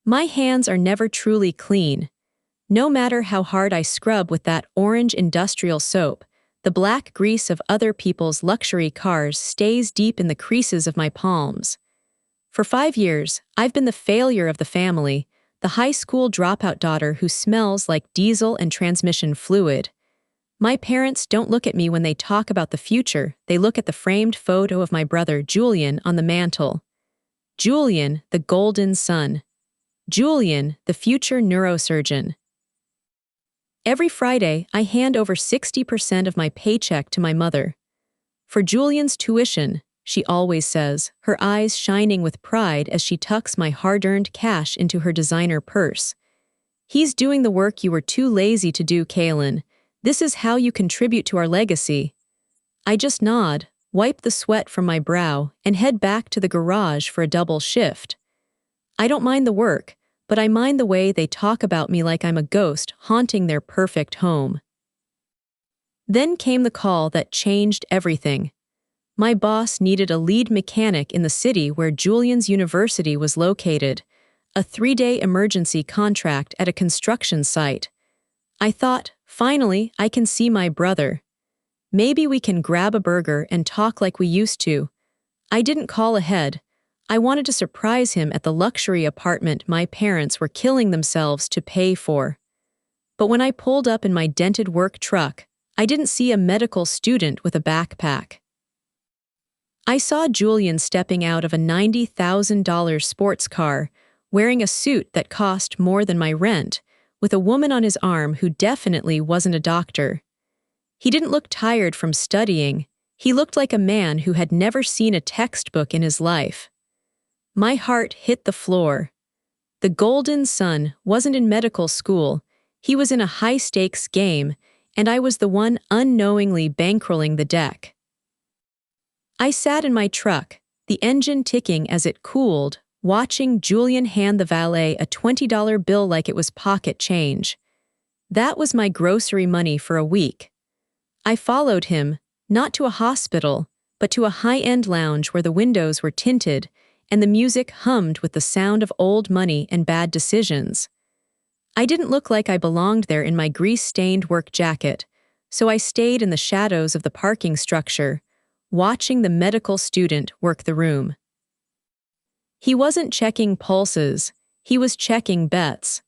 My hands are never truly clean. No matter how hard I scrub with that orange industrial soap, the black grease of other people's luxury cars stays deep in the creases of my palms. For 5 years, I've been the failure of the family, the high school dropout daughter who smells like diesel and transmission fluid. My parents don't look at me when they talk about the future, they look at the framed photo of my brother Julian on the mantle. Julian, the golden son. Julian, the future neurosurgeon. Every Friday, I hand over 60% of my paycheck to my mother. For Julian's tuition, she always says, her eyes shining with pride as she tucks my hard-earned cash into her designer purse. He's doing the work you were too lazy to do, Kaelen. This is how you contribute to our legacy. I just nod, wipe the sweat from my brow, and head back to the garage for a double shift. I don't mind the work, but I mind the way they talk about me like I'm a ghost haunting their perfect home. Then came the call that changed everything. My boss needed a lead mechanic in the city where Julian's university was located, a 3-day emergency contract at a construction site. I thought, finally, I can see my brother. Maybe we can grab a burger and talk like we used to. I didn't call ahead. I wanted to surprise him at the luxury apartment my parents were killing themselves to pay for. But when I pulled up in my dented work truck, I didn't see a medical student with a backpack. I saw Julian stepping out of a $90,000 sports car, wearing a suit that cost more than my rent, with a woman on his arm who definitely wasn't a doctor. He didn't look tired from studying. He looked like a man who had never seen a textbook in his life. My heart hit the floor. The golden son wasn't in medical school, he was in a high-stakes game, and I was the one unknowingly bankrolling the deck. I sat in my truck, the engine ticking as it cooled, watching Julian hand the valet a $20 bill like it was pocket change. That was my grocery money for a week. I followed him, not to a hospital, but to a high-end lounge where the windows were tinted, and the music hummed with the sound of old money and bad decisions. I didn't look like I belonged there in my grease-stained work jacket, so I stayed in the shadows of the parking structure, watching the medical student work the room. He wasn't checking pulses, he was checking bets.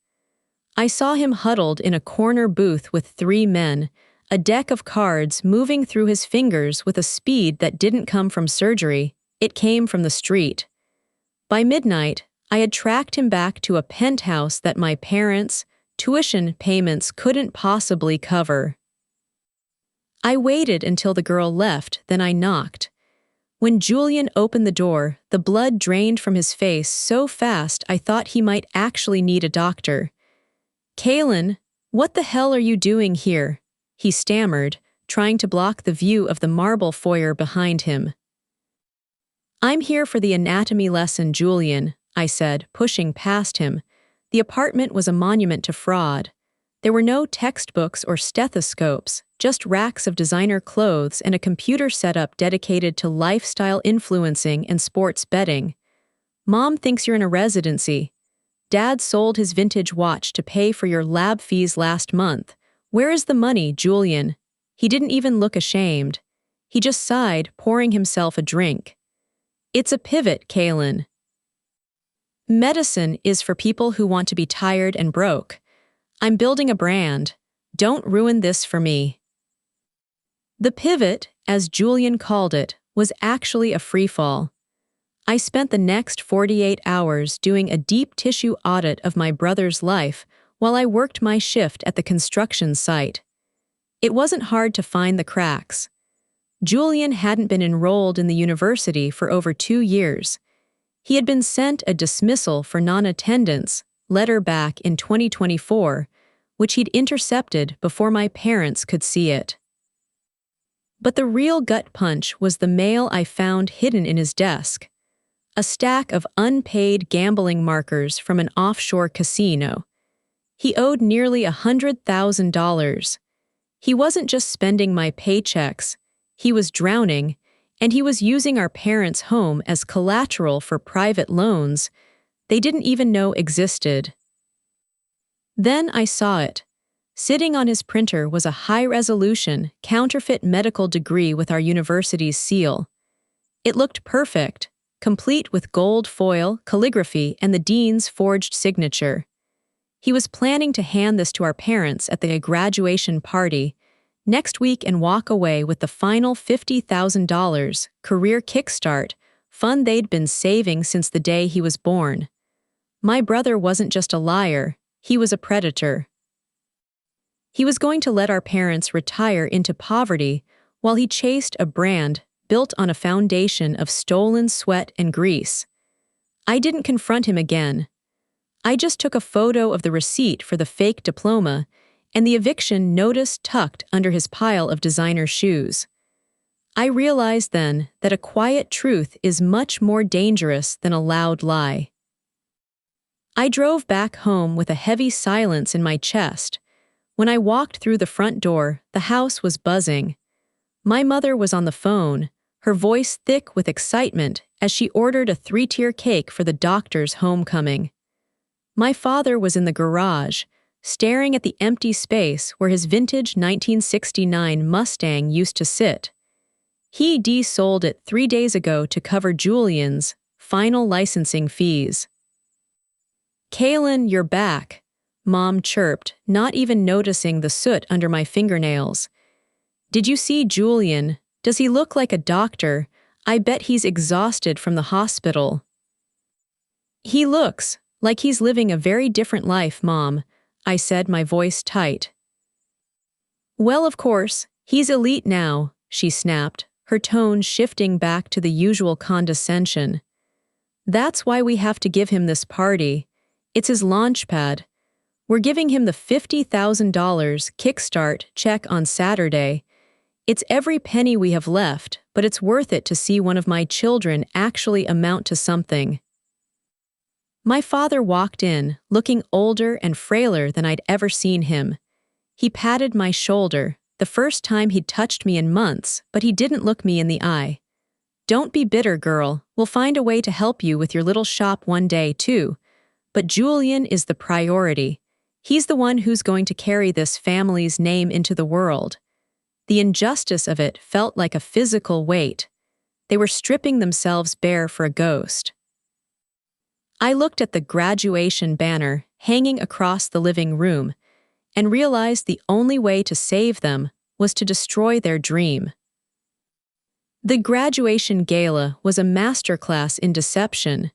I saw him huddled in a corner booth with 3 men, a deck of cards moving through his fingers with a speed that didn't come from surgery, it came from the street. By midnight, I had tracked him back to a penthouse that my parents' tuition payments couldn't possibly cover. I waited until the girl left, then I knocked. When Julian opened the door, the blood drained from his face so fast I thought he might actually need a doctor. "Kaelen, what the hell are you doing here?" he stammered, trying to block the view of the marble foyer behind him. "I'm here for the anatomy lesson, Julian," I said, pushing past him. The apartment was a monument to fraud. There were no textbooks or stethoscopes, just racks of designer clothes and a computer setup dedicated to lifestyle influencing and sports betting. "Mom thinks you're in a residency. Dad sold his vintage watch to pay for your lab fees last month. Where is the money, Julian?" He didn't even look ashamed. He just sighed, pouring himself a drink. "It's a pivot, Kaelen. Medicine is for people who want to be tired and broke. I'm building a brand. Don't ruin this for me." The pivot, as Julian called it, was actually a freefall. I spent the next 48 hours doing a deep tissue audit of my brother's life while I worked my shift at the construction site. It wasn't hard to find the cracks. Julian hadn't been enrolled in the university for over 2 years. He had been sent a dismissal for non-attendance letter back in 2024, which he'd intercepted before my parents could see it. But the real gut punch was the mail I found hidden in his desk. A stack of unpaid gambling markers from an offshore casino. He owed nearly $100,000. He wasn't just spending my paychecks, he was drowning, and he was using our parents' home as collateral for private loans. they didn't even know existed. Then I saw it. Sitting on his printer was a high-resolution, counterfeit medical degree with our university's seal. It looked perfect, complete with gold foil, calligraphy, and the dean's forged signature. He was planning to hand this to our parents at the graduation party next week and walk away with the final $50,000 career kickstart fund they'd been saving since the day he was born. My brother wasn't just a liar, he was a predator. He was going to let our parents retire into poverty while he chased a brand built on a foundation of stolen sweat and grease. I didn't confront him again. I just took a photo of the receipt for the fake diploma and the eviction notice tucked under his pile of designer shoes. I realized then that a quiet truth is much more dangerous than a loud lie. I drove back home with a heavy silence in my chest. When I walked through the front door, the house was buzzing. My mother was on the phone, her voice thick with excitement as she ordered a 3-tier cake for the doctor's homecoming. My father was in the garage, staring at the empty space where his vintage 1969 Mustang used to sit. He de-sold it 3 days ago to cover Julian's final licensing fees. "Kaelen, you're back," Mom chirped, not even noticing the soot under my fingernails. "Did you see Julian? Does he look like a doctor? I bet he's exhausted from the hospital." "He looks like he's living a very different life, Mom," I said, my voice tight. "Well, of course, he's elite now," she snapped, her tone shifting back to the usual condescension. "That's why we have to give him this party. It's his launch pad. We're giving him the $50,000 kickstart check on Saturday. It's every penny we have left, but it's worth it to see one of my children actually amount to something." My father walked in, looking older and frailer than I'd ever seen him. He patted my shoulder, the first time he'd touched me in months, but he didn't look me in the eye. "Don't be bitter, girl. We'll find a way to help you with your little shop one day, too. But Julian is the priority. He's the one who's going to carry this family's name into the world." The injustice of it felt like a physical weight. They were stripping themselves bare for a ghost. I looked at the graduation banner hanging across the living room and realized the only way to save them was to destroy their dream. The graduation gala was a masterclass in deception.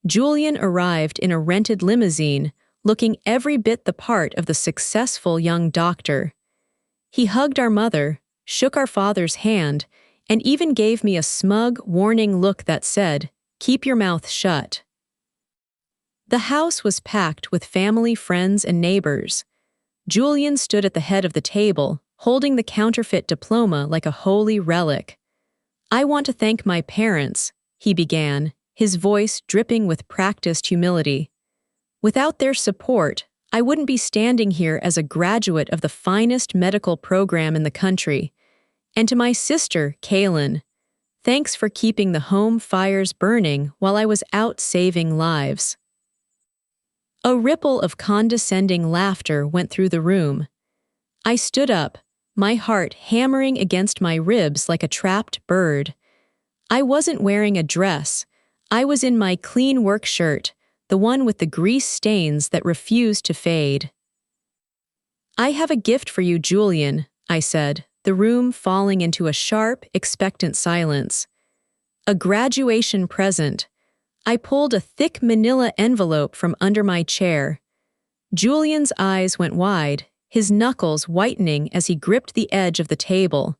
Julian arrived in a rented limousine, looking every bit the part of the successful young doctor. He hugged our mother, shook our father's hand, and even gave me a smug, warning look that said, "Keep your mouth shut." The house was packed with family, friends, and neighbors. Julian stood at the head of the table, holding the counterfeit diploma like a holy relic. "I want to thank my parents," he began, his voice dripping with practiced humility. "Without their support, I wouldn't be standing here as a graduate of the finest medical program in the country. And to my sister, Kaelen, thanks for keeping the home fires burning while I was out saving lives." A ripple of condescending laughter went through the room. I stood up, my heart hammering against my ribs like a trapped bird. I wasn't wearing a dress. I was in my clean work shirt, the one with the grease stains that refused to fade. "I have a gift for you, Julian," I said, the room falling into a sharp, expectant silence. "A graduation present." I pulled a thick manila envelope from under my chair. Julian's eyes went wide, his knuckles whitening as he gripped the edge of the table.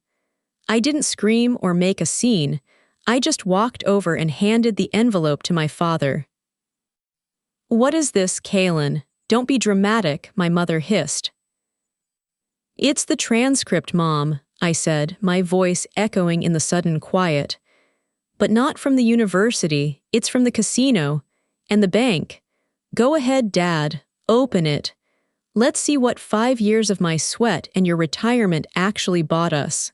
I didn't scream or make a scene. I just walked over and handed the envelope to my father. "What is this, Kaelen? Don't be dramatic," my mother hissed. "It's the transcript, Mom," I said, my voice echoing in the sudden quiet. "But not from the university, it's from the casino and the bank. Go ahead, Dad, open it. Let's see what 5 years of my sweat and your retirement actually bought us."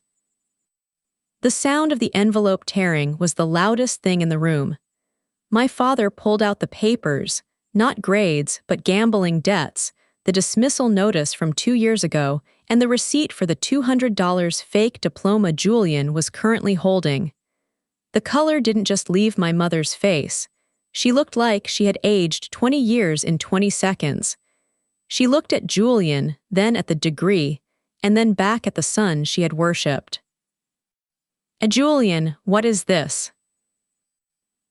The sound of the envelope tearing was the loudest thing in the room. My father pulled out the papers, not grades, but gambling debts, the dismissal notice from 2 years ago, and the receipt for the $200 fake diploma Julian was currently holding. The color didn't just leave my mother's face. She looked like she had aged 20 years in 20 seconds. She looked at Julian, then at the degree, and then back at the son she had worshipped. Julian, what is this?"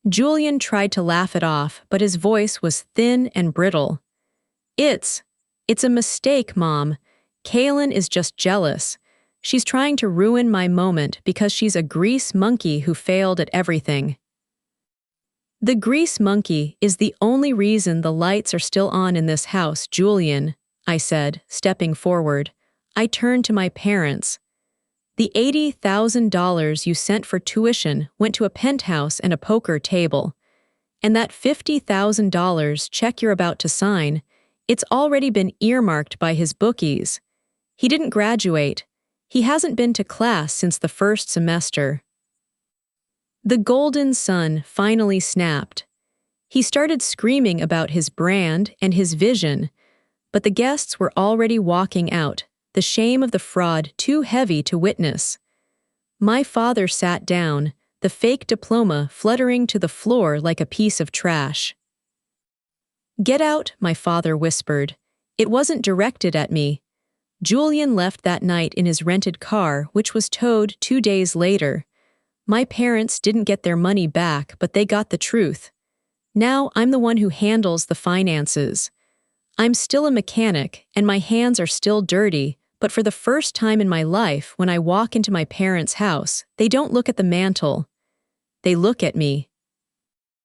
Julian tried to laugh it off, but his voice was thin and brittle. It's a mistake, Mom. Kaelen is just jealous. She's trying to ruin my moment because she's a grease monkey who failed at everything." "The grease monkey is the only reason the lights are still on in this house, Julian," I said, stepping forward. I turned to my parents. "The $80,000 you sent for tuition went to a penthouse and a poker table. And that $50,000 check you're about to sign, it's already been earmarked by his bookies. He didn't graduate. He hasn't been to class since the first semester." The golden sun finally snapped. He started screaming about his brand and his vision, but the guests were already walking out, the shame of the fraud too heavy to witness. My father sat down, the fake diploma fluttering to the floor like a piece of trash. "Get out," my father whispered. It wasn't directed at me. Julian left that night in his rented car, which was towed 2 days later. My parents didn't get their money back, but they got the truth. Now I'm the one who handles the finances. I'm still a mechanic, and my hands are still dirty, but for the first time in my life, when I walk into my parents' house, they don't look at the mantle. They look at me.